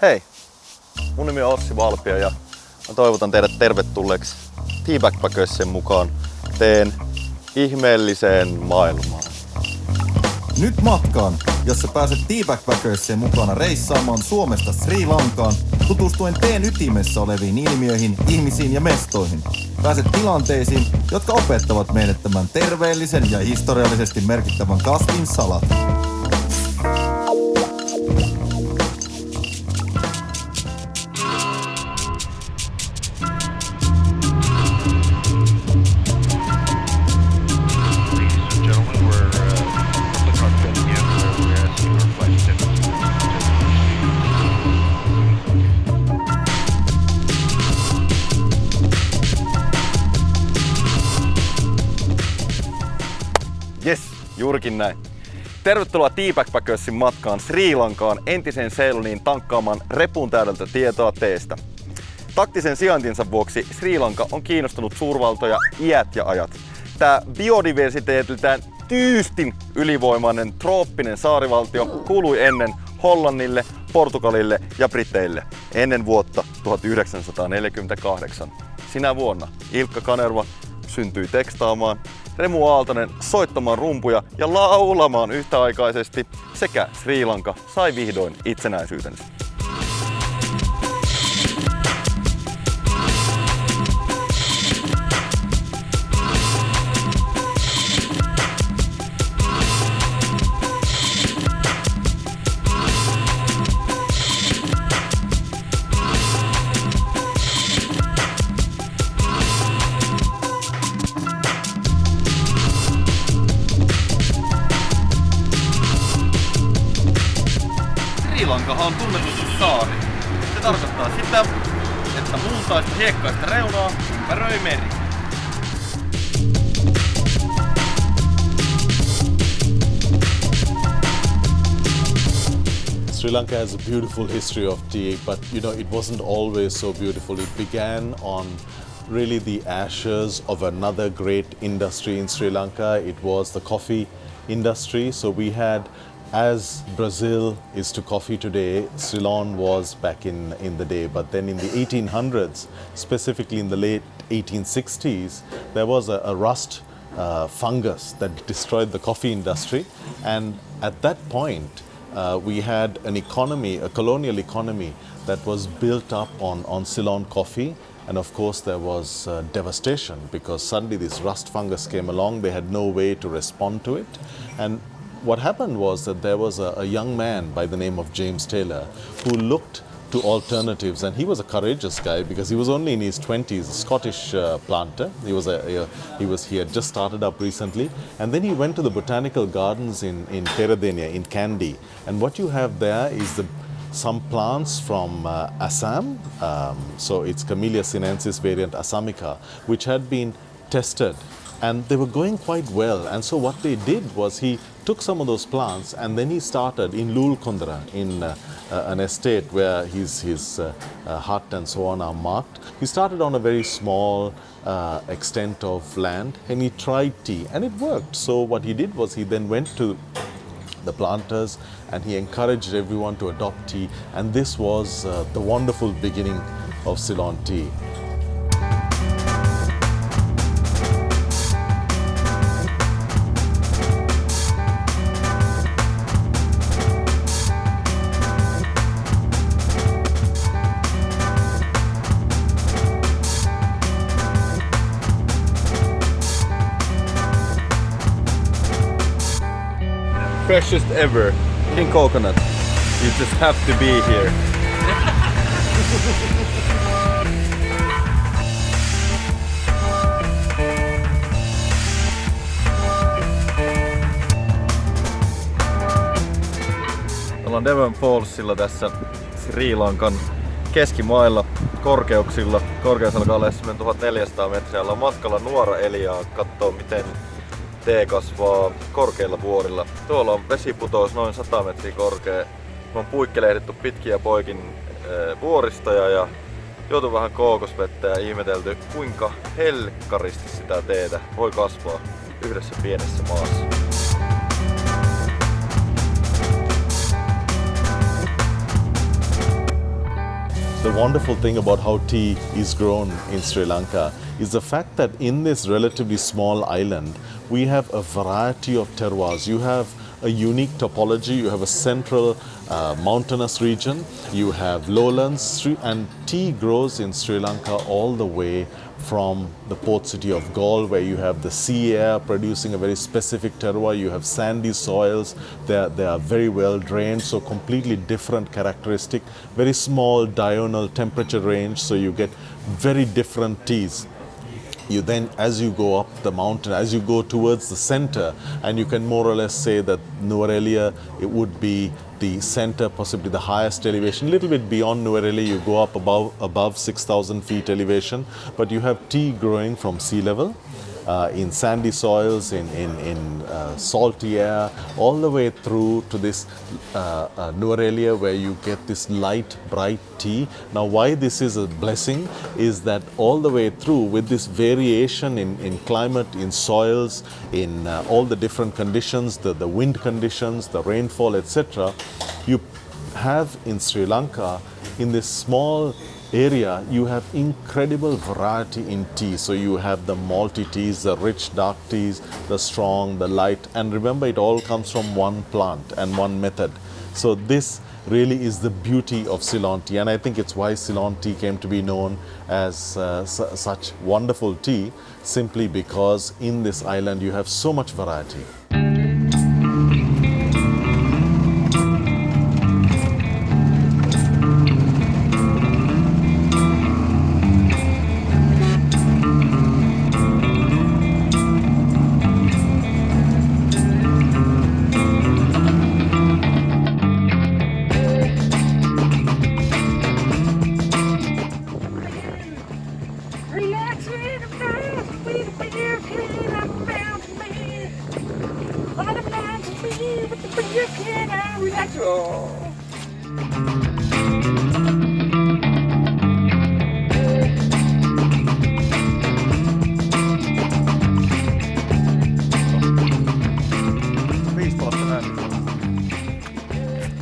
Hei, mun nimi on Ossi Valpio ja mä toivotan teidät tervetulleeksi Teabackpackersien mukaan teen ihmeelliseen maailmaan. Nyt matkaan, jossa pääset Teabackpackersien mukana reissaamaan Suomesta Sri Lankaan, tutustuen teen ytimessä oleviin ilmiöihin, ihmisiin ja mestoihin. Pääset tilanteisiin, jotka opettavat meidät tämän terveellisen ja historiallisesti merkittävän kasvin salat. Jes, juurikin näin. Tervetuloa Teabackpackersin matkaan Sri Lankaan entiseen Ceyloniin tankkaamaan repun täydeltä tietoa teestä. Taktisen sijaintinsa vuoksi Sri Lanka on kiinnostanut suurvaltoja iät ja ajat. Tää biodiversiteetiltään tyystin ylivoimainen trooppinen saarivaltio kuului ennen Hollannille, Portugalille ja Briteille ennen vuotta 1948. Sinä vuonna Ilkka Kanerva syntyi tekstaamaan, Remu Aaltonen soittamaan rumpuja ja laulamaan yhtäaikaisesti sekä Sri Lanka sai vihdoin itsenäisyytensä. Sri Lankahan on tunnetusti saari. Se tarkoittaa sitä, että multaista hiekkaista reunaa ympäröi meri. Sri Lanka has a beautiful history of tea, but it wasn't always so beautiful. It began on really the ashes of another great industry in Sri Lanka. It was the coffee industry. So we had, as Brazil is to coffee today, Ceylon was back in the day. But then in the 1800s, specifically in the late 1860s, there was a rust fungus that destroyed the coffee industry. And at that point, we had an economy, a colonial economy that was built up on Ceylon coffee. And of course there was devastation because suddenly this rust fungus came along. They had no way to respond to it. And what happened was that there was a young man by the name of James Taylor who looked to alternatives, and he was a courageous guy because he was only in his 20s, a Scottish planter. He had just started up recently, and then he went to the botanical gardens in Peradeniya, in Kandy, and what you have there is some plants from Assam, so it's Camellia sinensis variant Assamica, which had been tested. And they were going quite well. And so what they did was he took some of those plants and then he started in Lulkundra, in an estate where his hut and so on are marked. He started on a very small extent of land and he tried tea and it worked. So what he did was he then went to the planters and he encouraged everyone to adopt tea. And this was the wonderful beginning of Ceylon tea. Freshest ever, King Coconut. You just have to be here. Ollaan Devon Fallsilla tässä Sri Lankan keskimailla korkeuksilla. Korkeus alkaa olla 1400 metriä. Ollaan matkalla Nuora Eliaa kattoo miten tee kasvaa korkeilla vuorilla. Tuolla on vesiputous noin 100 metriä korkea. Me on puikkelehditty pitkiä poikin vuoristoja ja juotu vähän kookosvettä ja ihmetelty kuinka helkkaristi sitä teetä voi kasvaa yhdessä pienessä maassa. The wonderful thing about how tea is grown in Sri Lanka is the fact that in this relatively small island, we have a variety of terroirs. You have a unique topology, you have a central mountainous region, you have lowlands, and tea grows in Sri Lanka all the way from the port city of Galle, where you have the sea air producing a very specific terroir. You have sandy soils, they are very well drained, so completely different characteristic, very small diurnal temperature range, so you get very different teas. You then, as you go up the mountain, as you go towards the center, and you can more or less say that Nuwara, it would be the center, possibly the highest elevation. A little bit beyond Nuwara, you go up above 6,000 feet elevation, but you have tea growing from sea level. In sandy soils, in salty air, all the way through to this Nuwara, where you get this light, bright tea. Now, why this is a blessing is that all the way through, with this variation in climate, in soils, in all the different conditions, the wind conditions, the rainfall, etc., you have in Sri Lanka, in this small area, you have incredible variety in tea. So you have the malty teas, the rich dark teas, the strong, the light, and remember, it all comes from one plant and one method. So this really is the beauty of Ceylon tea, and I think it's why Ceylon tea came to be known as such wonderful tea, simply because in this island you have so much variety.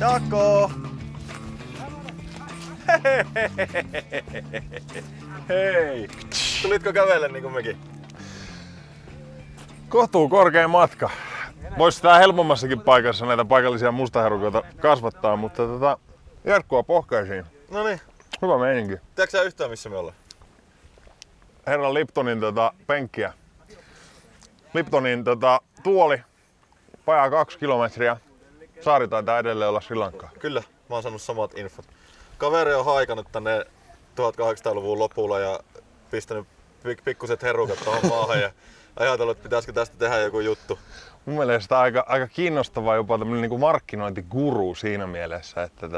Jaakko! Hei! Tulitko kävellä niin kuin mekin? Kohtuu korkea matka. Voisi tää helpommassakin paikassa näitä paikallisia mustaherukoita kasvattaa, mutta Jarkkua pohkaisiin. Noniin. Hyvä meininki. Tiedätkö sä yhtään missä me ollaan? Herran Liptonin penkkiä. Liptonin tuoli. Vajaa 2 kilometriä. Saari taitaa edelleen olla Sri Lankaa. Kyllä, mä oon saanut samat infot. Kaveri on haikannut tänne 1800-luvun lopulla ja pistänyt pikkuset herukat tuohon maahan ja ajatellut, että pitäisikö tästä tehdä joku juttu. Mun mielestä aika kiinnostavaa jopa tämmönen niinku markkinointiguru siinä mielessä, että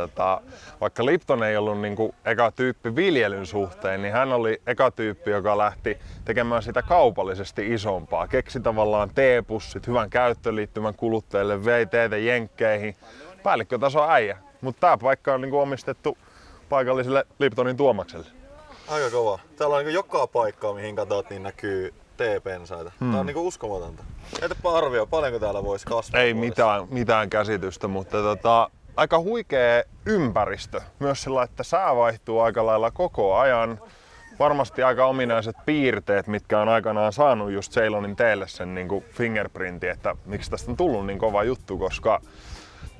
vaikka Lipton ei ollut niinku eka tyyppi viljelyn suhteen, niin hän oli eka tyyppi, joka lähti tekemään sitä kaupallisesti isompaa. Keksi tavallaan teepussit, hyvän käyttöliittymän kuluttajille, vei teitä jenkkeihin. Päällikkötaso äijä, mutta tää paikka on niinku omistettu paikalliselle Liptonin Tuomakselle. Aika kova. Täällä on niinku joka paikka, mihin katsot, niin näkyy teepensaita. Tää on niinku uskomatonta. Heitäpä arvio, paljonko täällä voisi kasvaa? Ei mitään käsitystä, mutta aika huikea ympäristö. Myös sillä, että sää vaihtuu aika lailla koko ajan. Varmasti aika ominaiset piirteet, mitkä on aikanaan saanut just Ceylonin teelle sen niinku fingerprintin, että miksi tästä on tullut niin kova juttu, koska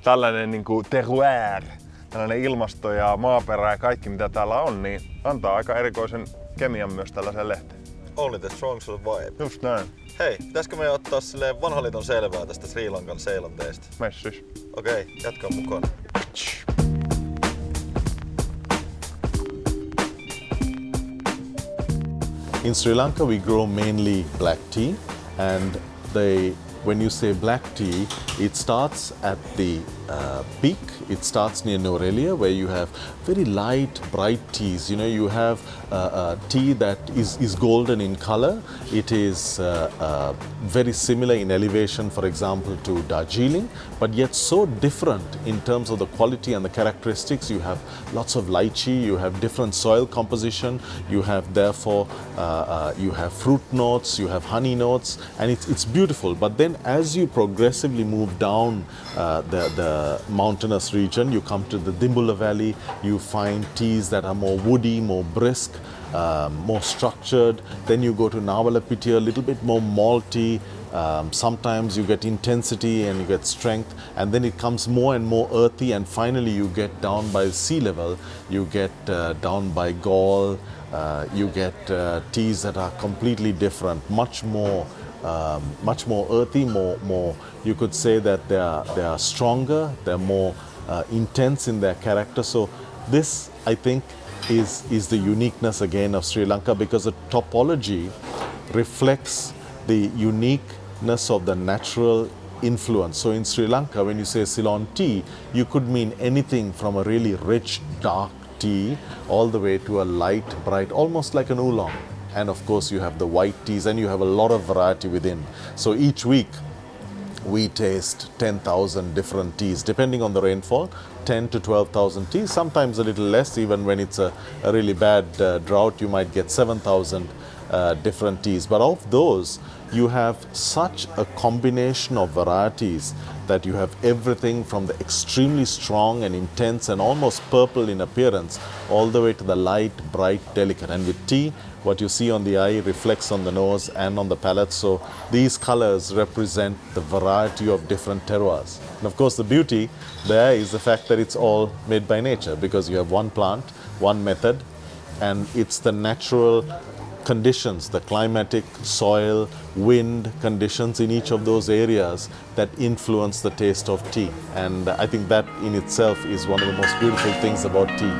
tällainen niinku terroir, tällainen ilmasto ja maaperä ja kaikki mitä täällä on, niin antaa aika erikoisen kemian myös tällaiseen lehteen. Only the strong survive. Just näin. Hei, pitäisikö me ottaa silleen vanhan liiton selvää tästä Sri Lankan Ceylon-teestä? Messys. Okei, jatkaa mukaan. In Sri Lanka, we grow mainly black tea, and when you say black tea, it starts at the peak. It starts near Nuwara, where you have very light, bright teas. You know, you have tea that is golden in color. It is very similar in elevation, for example, to Darjeeling, but yet so different in terms of the quality and the characteristics. You have lots of lychee, you have different soil composition, you have therefore you have fruit notes, you have honey notes, and it's beautiful. But then as you progressively move down the mountainous region, you come to the Dimbula Valley, you find teas that are more woody, more brisk, more structured. Then you go to Navalapiti, a little bit more malty. Sometimes you get intensity and you get strength, and then it comes more and more earthy, and finally you get down by sea level, you get down by Gaul, you get teas that are completely different, much more earthy, more you could say that they are stronger, they're more intense in their character. So this, I think, is the uniqueness again of Sri Lanka, because the topology reflects the uniqueness of the natural influence. So in Sri Lanka, when you say Ceylon tea, you could mean anything from a really rich, dark tea all the way to a light, bright, almost like an oolong. And of course you have the white teas, and you have a lot of variety within. So each week we taste 10,000 different teas, depending on the rainfall, 10 to 12,000 teas, sometimes a little less. Even when it's a really bad drought, you might get 7,000 different teas. But of those, you have such a combination of varieties that you have everything from the extremely strong and intense and almost purple in appearance, all the way to the light, bright, delicate. And with tea, what you see on the eye reflects on the nose and on the palate. So these colors represent the variety of different terroirs. And of course the beauty there is the fact that it's all made by nature, because you have one plant, one method, and it's the natural conditions, the climatic, soil, wind conditions in each of those areas that influence the taste of tea. And I think that in itself is one of the most beautiful things about tea.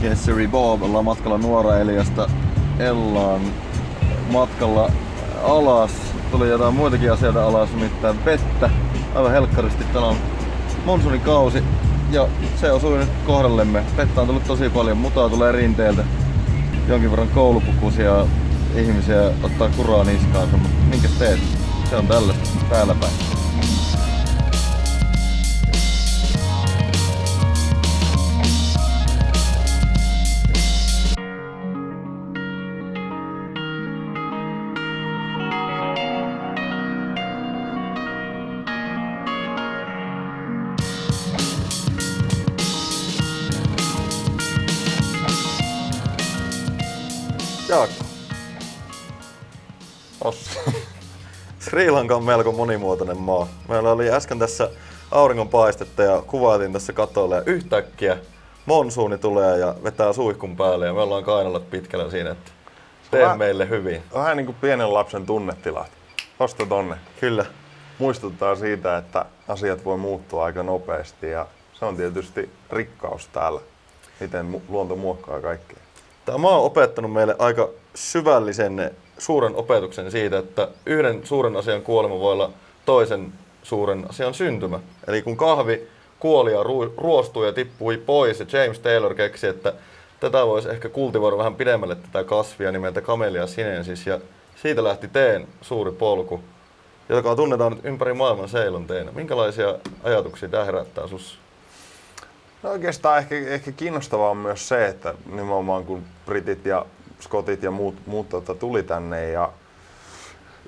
Jesseri Bob, ollaan matkalla Nuora-Eliasta Ellaan. Matkalla alas tuli jotain muitakin asioita alas, nimittäin vettä. Aivan helkkaristi, tänään on monsunikausi ja se osui nyt kohdallemme. Vettä on tullut tosi paljon, mutaa tulee rinteeltä. Jonkin verran koulupukuisia ihmisiä ottaa kuraa niskaansa, mutta minkäs teet? Se on tällaista täällä päin. Jaakko. Ossi. Sri Lanka on melko monimuotoinen maa. Meillä oli äsken tässä auringonpaistetta ja kuvailtiin tässä katolla ja yhtäkkiä monsuuni tulee ja vetää suihkun päälle ja me ollaan kainalat pitkällä siinä, että tee meille hyvin. Vähän niin kuin pienen lapsen tunnetilat. Osta tonne. Kyllä. Muistuttaa siitä, että asiat voi muuttua aika nopeasti ja se on tietysti rikkaus täällä, miten luonto muokkaa kaikkea. Tämä maa on opettanut meille aika syvällisen suuren opetuksen siitä, että yhden suuren asian kuolema voi olla toisen suuren asian syntymä. Eli kun kahvi kuoli ja ruostui ja tippui pois ja James Taylor keksi, että tätä voisi ehkä kultivoida vähän pidemmälle tätä kasvia nimeltä Camellia sinensis ja siitä lähti teen suuri polku, joka tunnetaan nyt ympäri maailman seilonteena. Minkälaisia ajatuksia tämä herättää sussa? No oikeastaan ehkä kiinnostavaa on myös se, että nimenomaan kun britit ja skotit ja muut tuli tänne ja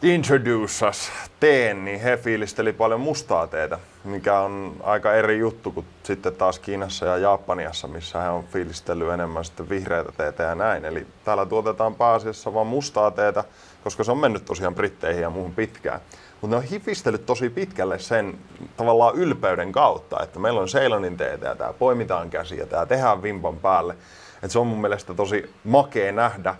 introduce us teen, niin he fiilisteli paljon mustaa teetä, mikä on aika eri juttu kuin sitten taas Kiinassa ja Japaniassa, missä he on fiilistellyt enemmän sitten vihreätä teetä ja näin. Eli täällä tuotetaan pääasiassa vain mustaa teetä, koska se on mennyt tosiaan britteihin ja muuhun pitkään. Mutta ne on hifistellyt tosi pitkälle sen tavallaan ylpeyden kautta, että meillä on Ceylonin teetä ja tää poimitaan käsiä ja tää tehdään vimpan päälle. Et se on mun mielestä tosi makea nähdä,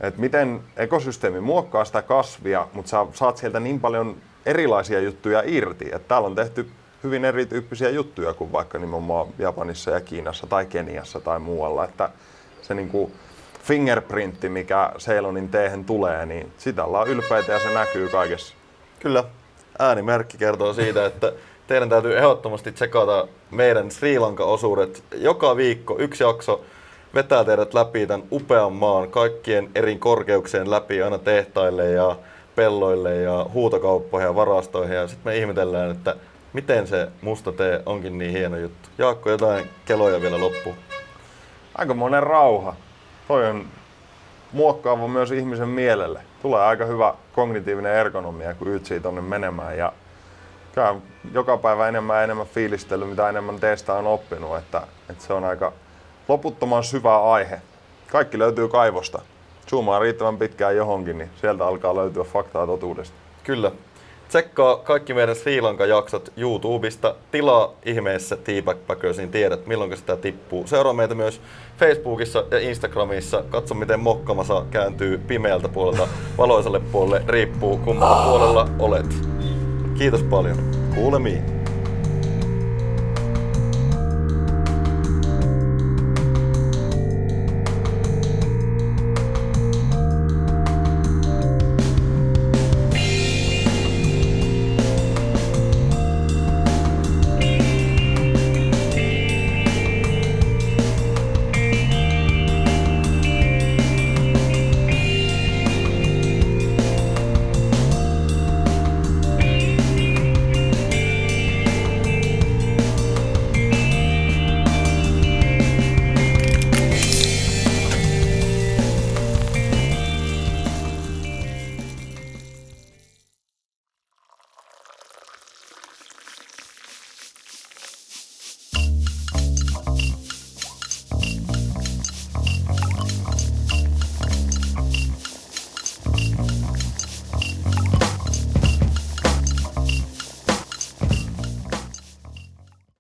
että miten ekosysteemi muokkaa sitä kasvia, mutta sä saat sieltä niin paljon erilaisia juttuja irti. Että täällä on tehty hyvin erityyppisiä juttuja kuin vaikka nimenomaan Japanissa ja Kiinassa tai Keniassa tai muualla. Että se niinku fingerprintti, mikä Ceylonin teehen tulee, niin sitä ollaan ylpeitä ja se näkyy kaikessa. Kyllä. Äänimerkki kertoo siitä, että teidän täytyy ehdottomasti tsekata meidän Sri Lanka-osuudet. Joka viikko yksi jakso vetää teidät läpi tämän upean maan kaikkien eri korkeuksien läpi aina tehtaille ja pelloille ja huutokauppoihin ja varastoihin. Ja sitten me ihmetellään, että miten se musta tee onkin niin hieno juttu. Jaakko, jotain keloja vielä loppuun. Aikamoinen rauha. Toi on muokkaava myös ihmisen mielelle. Tulee aika hyvä kognitiivinen ergonomia, kun ytsii tonne menemään. Ja joka päivä enemmän ja enemmän fiilistely, mitä enemmän teistä on oppinut. Että se on aika loputtoman syvä aihe. Kaikki löytyy kaivosta. Zoomaa riittävän pitkään johonkin, niin sieltä alkaa löytyä faktaa totuudesta. Kyllä. Tsekkaa kaikki meidän Sri Lanka-jaksot YouTubesta. Tilaa ihmeessä T-Backpackers, niin tiedät milloin sitä tippuu. Seuraa meitä myös Facebookissa ja Instagramissa. Katso miten mokkamasa kääntyy pimeältä puolelta valoisalle puolelle. Riippuu kummalla puolella olet. Kiitos paljon. Kuulemiin.